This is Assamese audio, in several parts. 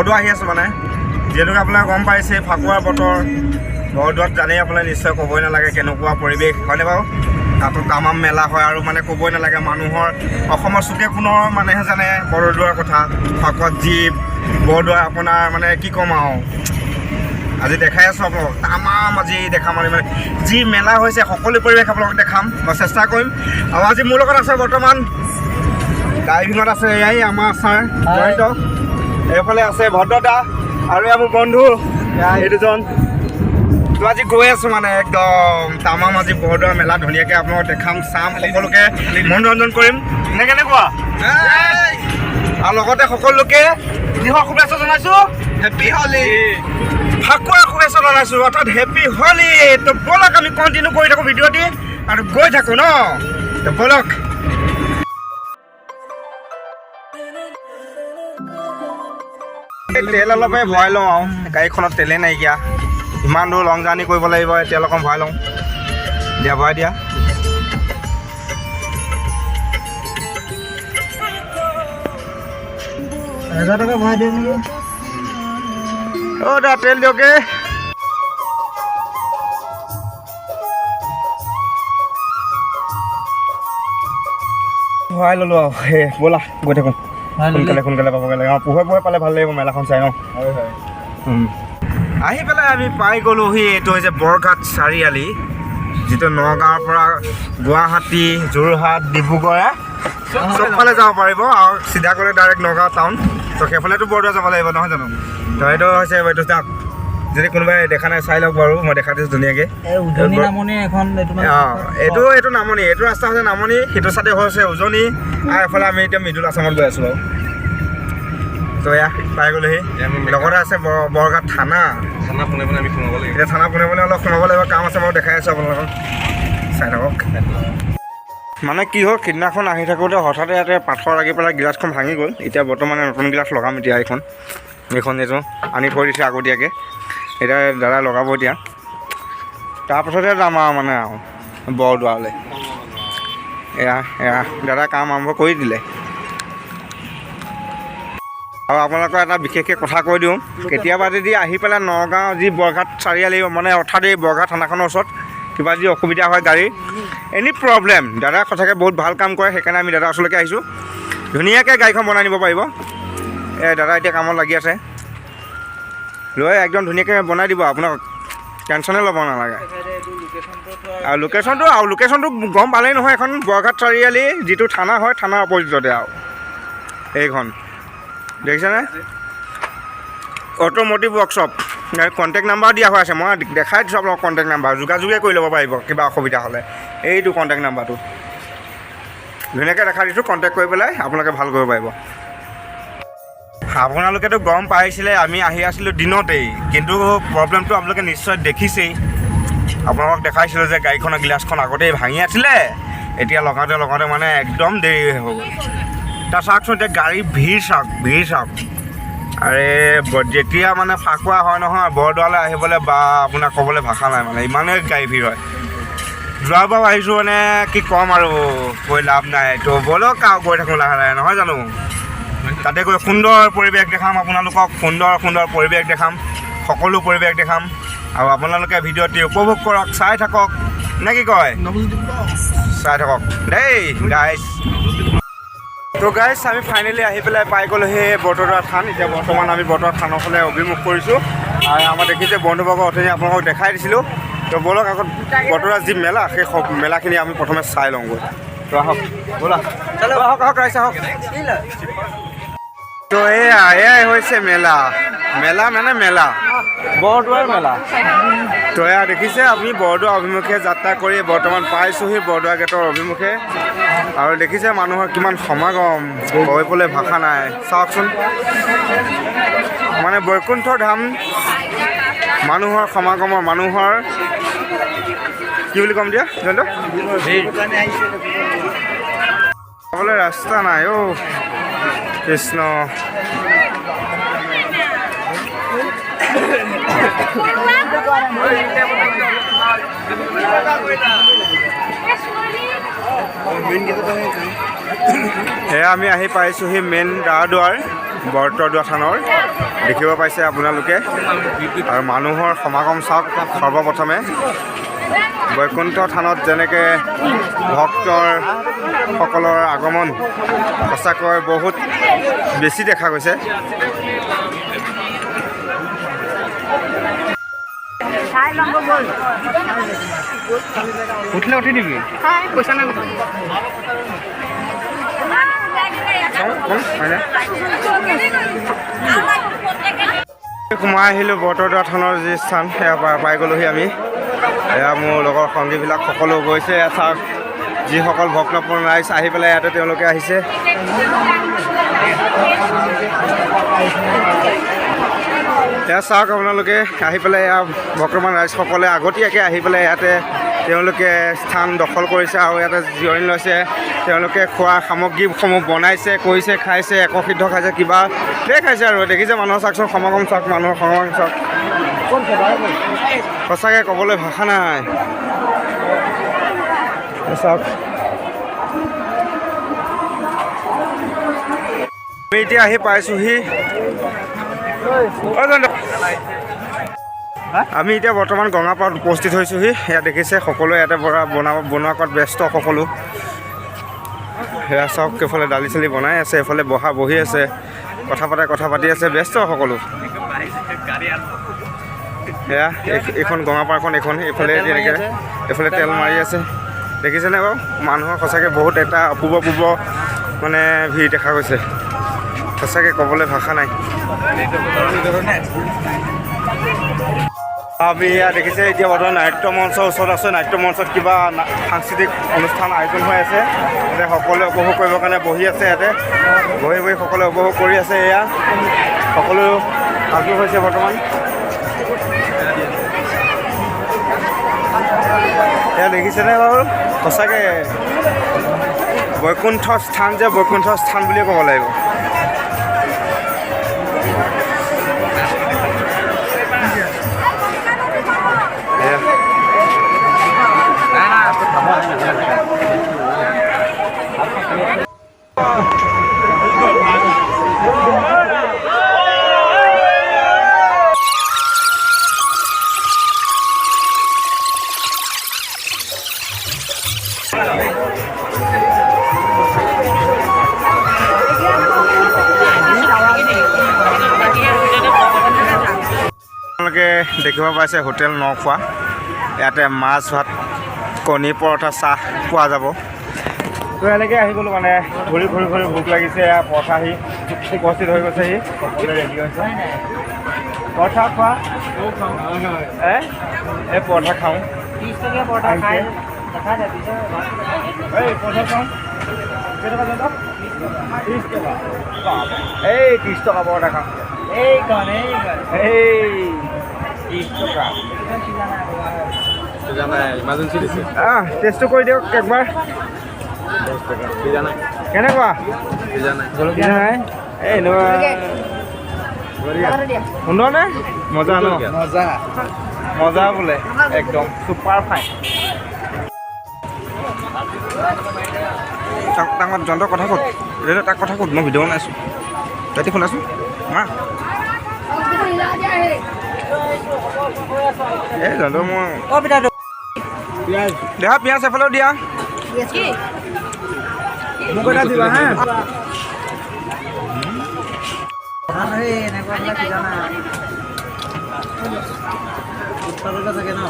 বৰদোৱা আহি আছোঁ মানে যিহেতুকে আপোনাৰ গম পাইছে ফাকুৱাৰ বতৰ বৰদোৱাত জানেই আপোনাৰ নিশ্চয় ক'বই নালাগে কেনেকুৱা পৰিৱেশ হয়নে বাৰু তাতো তামাম মেলা হয় আৰু মানে ক'বই নালাগে মানুহৰ অসমৰ চুকে কোণৰ মানুহে জানে বৰদোৱাৰ কথা ফাকুৱাত যি বৰদোৱা আপোনাৰ মানে কি ক'ম আৰু আজি দেখাই আছোঁ আপোনালোকক তামাম আজি দেখাম মানে যি মেলা হৈছে সকলো পৰিৱেশ আপোনালোকক দেখাম মই চেষ্টা কৰিম আৰু আজি মোৰ লগত আছে বৰ্তমান ড্ৰাইভিঙত আছে এয়াই আমাৰ ছাৰ জয়ন্ত এইফালে আছে ভদ্ৰদা আৰু মোৰ বন্ধু এই দুজন তো আজি গৈ আছোঁ মানে একদম তামাম আজি বৰদোৱা মেলা ধুনীয়াকৈ আপোনালোকক দেখাম চাম সকলোকে মনোৰঞ্জন কৰিম নে কেনেকুৱা আৰু লগতে সকলোকে কিহৰ শুভেচ্ছা জনাইছোঁ হেপী হলি ফাকুৱাৰ শুভেচ্ছা জনাইছোঁ অৰ্থাৎ হেপী হলি তো ব'লক আমি কণ্টিনিউ কৰি থাকোঁ ভিডিঅ'টি আৰু গৈ থাকোঁ ন তো ব'লক তেল অলপে ভৰাই লওঁ আৰু গাড়ীখনত তেলেই নাইকিয়া ইমান দূৰ লং জাৰ্ণি কৰিব লাগিব তেল অকণ ভৰাই লওঁ দিয়া ভৰাই দিয়া $1000 ভৰাই দিওঁ নেকি অ' দা তেল দিয়কে ভৰাই ল'লোঁ আৰু সেই ব'লা গৈ থাকোঁ সোনকালে পাবগৈ লাগে পোহৰে পালে ভাল লাগিব মেলাখন চাই ন আহি পেলাই আমি পাই গ'লোহি এইটো হৈছে বৰঘাট চাৰিআলি যিটো নগাঁৱৰ পৰা গুৱাহাটী যোৰহাট ডিব্ৰুগড় চবফালে যাব পাৰিব আৰু চিধা গ'লে ডাইৰেক্ট নগাঁও টাউন তো সেইফালেতো বৰদোৱা যাব লাগিব নহয় জানো তো এইটো হৈছে এইটো যাওক যদি কোনোবাই দেখা নাই চাই লওক বাৰু মই দেখাই দিছোঁ ধুনীয়াকৈ এইটো নামনি এইটো ৰাস্তা হৈছে নামনি সেইটো চাইডে হৈছে উজনি আৰু এফালে আমি এতিয়া মিডল আছামত গৈ আছোঁ বাৰু তো এয়া পাই গ'লোহি লগতে আছে বৰঘাট থানা পোনে আমি সোমাব লাগিব এতিয়া থানা পোনে অলপ সোমাব লাগিব কাম আছে মই দেখাই আছোঁ আপোনালোকক চাই থাকক মানে কি হ'ল সিদিনাখন আহি থাকোঁতে হঠাতে ইয়াতে পাথৰ লাগি পেলাই গিলাচখন ভাঙি গ'ল এতিয়া বৰ্তমানে নতুন গিলাচ লগাম এতিয়া এইটো আনি থৈ দিছে আগতীয়াকৈ এতিয়া দাদা লগাব এতিয়া তাৰপাছতে যাম আৰু মানে আৰু বৰদোৱালৈ এয়া দাদা কাম আৰম্ভ কৰি দিলে আৰু আপোনালোকৰ এটা বিশেষকৈ কথা কৈ দিওঁ কেতিয়াবা যদি আহি পেলাই নগাঁও যি বৰঘাট চাৰিআলি মানে অৰ্থাৎ এই বৰঘাট থানাখনৰ ওচৰত কিবা যদি অসুবিধা হয় গাড়ী এনি প্ৰব্লেম দাদা সঁচাকৈ বহুত ভাল কাম কৰে সেইকাৰণে আমি দাদা ওচৰলৈকে আহিছোঁ ধুনীয়াকৈ গাড়ীখন বনাই নিব পাৰিব দাদা এতিয়া কামত লাগি আছে লৈ একদম ধুনীয়াকৈ বনাই দিব আপোনাক টেনশ্যনে ল'ব নালাগে আৰু লোকেশ্যনটো গম পালেই নহয় এখন বৰঘাট চাৰিআলি যিটো থানা হয় থানাৰ অপজিটতে আৰু এইখন দেখিছেনে অট'মোটিভ ৱৰ্কশ্বপ কণ্টেক্ট নাম্বাৰ দিয়া হৈ আছে মই দেখাই দিছোঁ আপোনাক কণ্টেক্ট নাম্বাৰ যোগাযোগে কৰি ল'ব পাৰিব কিবা অসুবিধা হ'লে এইটো কণ্টেক্ট নাম্বাৰটো ধুনীয়াকৈ দেখাই দিছোঁ কণ্টেক্ট কৰি পেলাই আপোনালোকে ভাল কৰিব পাৰিব আপোনালোকেতো গম পাইছিলে আমি আহি আছিলোঁ দিনতেই কিন্তু প্ৰব্লেমটো আপোনালোকে নিশ্চয় দেখিছেই আপোনালোকক দেখাইছিলোঁ যে গাড়ীখনৰ গিলাচখন আগতেই ভাঙি আছিলে এতিয়া লগাওঁতে মানে একদম দেৰি হৈ গ'ল তাৰ চাওকচোন এতিয়া গাড়ী ভিৰ চাওক আৰে যেতিয়া মানে ফাকুৱা হয় নহয় বৰদোৱালৈ আহিবলৈ বা আপোনাক ক'বলৈ ভাষা নাই মানে ইমানেই গাড়ী ভিৰ হয় যোৱাবাৰ আহিছোঁ মানে কি ক'ম আৰু কৈ লাভ নাই তো ব'লক আৰু গৈ থাকোঁ লাহে লাহে নহয় জানো তাতে গৈ সুন্দৰ পৰিৱেশ দেখাম আপোনালোকক সুন্দৰ পৰিৱেশ দেখাম সকলো পৰিৱেশ দেখাম আৰু আপোনালোকে ভিডিঅ'টি উপভোগ কৰক চাই থাকক নে কি কয় চাই থাকক দেই গাইজ তো গাইজ আমি ফাইনেলি আহি পেলাই পাই গ'লোঁ সেই বৰদোৱা থান এতিয়া বৰ্তমান আমি বৰদোৱা থানৰ ফালে অভিমুখ কৰিছোঁ আৰু আমাৰ দেখিছে বন্ধুবৰ্গ অথনি আপোনালোকক দেখাই দিছিলোঁ তো ব'লক আগত বৰদোৱা যি মেলা সেই মেলাখিনি আমি প্ৰথমে চাই লওঁগৈ তো আহক ব'লা আহক ৰাইজ আহক তো এয়াই হৈছে মেলা মানে মেলা বৰদোৱাৰ মেলা তো এয়া দেখিছে আপুনি বৰদোৱা অভিমুখে যাত্ৰা কৰি বৰ্তমান পাইছোঁহি বৰদোৱা গেটৰ অভিমুখে আৰু দেখিছে মানুহৰ কিমান সমাগম কৰিবলৈ ভাষা নাই চাওকচোন মানে বৈকুণ্ঠ ধাম মানুহৰ সমাগমৰ মানুহৰ কি বুলি ক'ম দিয়া যাবলৈ ৰাস্তা নাই অ' কৃষ্ণ সেয়া আমি আহি পাইছোঁহি মেইন দ্বাৰদুৱাৰ বৰদোৱা থানৰ দেখিব পাইছে আপোনালোকে আৰু মানুহৰ সমাগম চাওক সৰ্বপ্ৰথমে বৈকুণ্ঠ থানত যেনেকৈ ভক্তৰ সকলৰ আগমন সঁচাকৈ বহুত বেছি দেখা গৈছে। উঠিলে উঠি দিবি পইচা নাই সোমাই আহিলোঁ বৰতৰা থানৰ যি স্থান সেয়া পাই গ'লোহি আমি। এয়া মোৰ লগৰ সংগীবিলাক সকলো গৈছে। এয়া চাওক যিসকল ভক্তপূৰ্ণ ৰাইজ আহি পেলাই ইয়াতে তেওঁলোকে আহিছে। এয়া চাওক আপোনালোকে আহি পেলাই এয়া ভক্তমান ৰাইজসকলে আগতীয়াকৈ আহি পেলাই ইয়াতে তেওঁলোকে স্থান দখল কৰিছে আৰু ইয়াতে জিৰণি লৈছে। তেওঁলোকে খোৱা সামগ্ৰীসমূহ বনাইছে, কৰিছে, খাইছে, একসিদ্ধ খাইছে, কিবা খাইছে আৰু দেখিছে মানুহৰ চাওকচোন সমাগম চাওক, মানুহৰ সমাগম চাওক। সঁচাকৈ ক'বলৈ ভাষা নাই। চাওক আমি এতিয়া আহি পাইছোঁহি। আমি এতিয়া বৰ্তমান গঙাপাৰত উপস্থিত হৈছোঁহি। ইয়াত দেখিছে সকলোৱে ইয়াতে বনোৱা কৰাত ব্যস্ত সকলো। সেয়া চাওক এইফালে দালি চালি বনাই আছে, এইফালে বহি আছে, কথা পাতি আছে, ব্যস্ত সকলো। সেয়া এইখন গঙাপাৰখন এইফালে তেনেকৈ এইফালে তেল মাৰি আছে। দেখিছেনে বাৰু মানুহৰ সঁচাকৈ বহুত এটা অপূৰ্ব মানে ভিৰ দেখা গৈছে। সঁচাকৈ ক'বলৈ ভাষা নাই। আমি ইয়াত দেখিছে এতিয়া বৰ্তমান নাট্য মঞ্চৰ ওচৰত আছে। নাট্য মঞ্চত কিবা সাংস্কৃতিক অনুষ্ঠান আয়োজন হৈ আছে। ইয়াতে সকলোৱে উপভোগ কৰিবৰ কাৰণে বহি আছে। ইয়াতে বহি সকলোৱে উপভোগ কৰি আছে। এয়া সকলো আগ্ৰহ হৈছে বৰ্তমান। এয়া দেখিছেনে বাৰু সঁচাকৈ বৈকুণ্ঠ স্থান যে বৈকুণ্ঠ স্থান বুলিয়ে ক'ব লাগিব। আপোনালোকে দেখিব পাইছে হোটেল নখোৱা। ইয়াতে মাছ ভাত, কণী, পৰঠা, চাহ পোৱা যাব। তো এনেকৈ আহি গ'লোঁ মানে ঘূৰি ভোক লাগিছে। পৰঠা আহি উপস্থিত হৈ গৈছেহি, সকলোৱে ৰেডি হৈছে। পৰঠা খোৱা এই পৰঠা খাওঁ। 30 টকীয়া পৰঠা খাই পৰঠা খাওঁ। কেইটকা দাদা? 30 টকা। এই 30 টকা পৰঠা খাওঁ। এই 30 টকা। টেষ্টটো কৰি দিয়ক একবাৰ। কেনেকুৱা? জলকীয়া নাই? এই সুন্দৰ নে? মজা ন? মজা বোলে একদম ছুপাৰ ফাইন। তাক যন্ত্ৰ কথা ক'ত? তাক কথা ক'ত? মই ভিডিঅ' বনাইছোঁ। ৰাতি শুনাচোন মা। এই যন্ত্ৰ মই দেহা পিঁয়াজ এফালেও দিয়া। মোক এটা দিবা হা। থাকে ন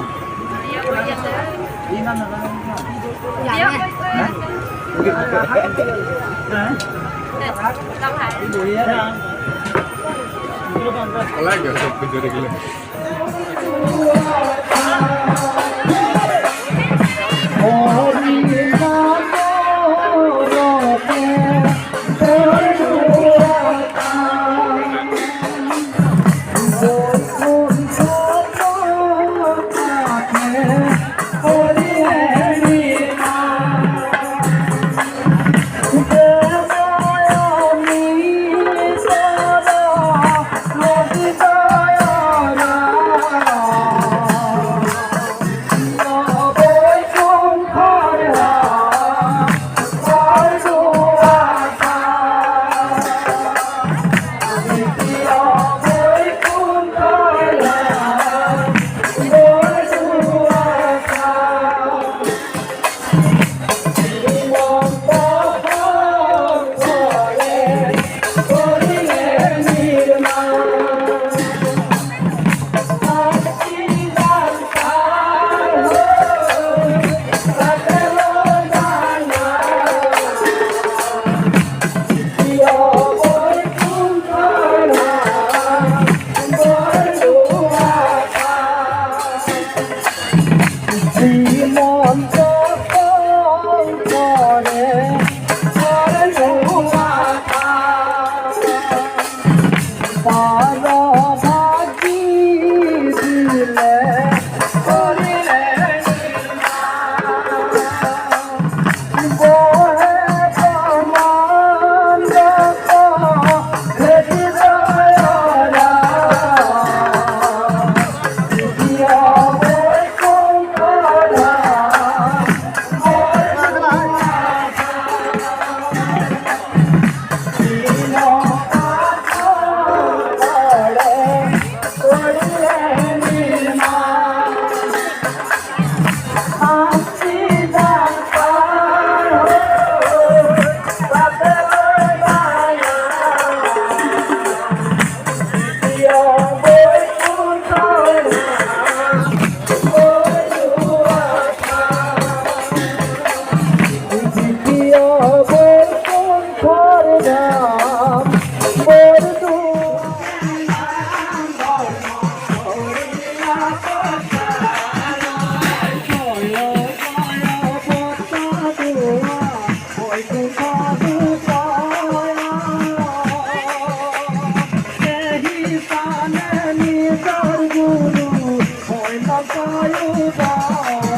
Bye.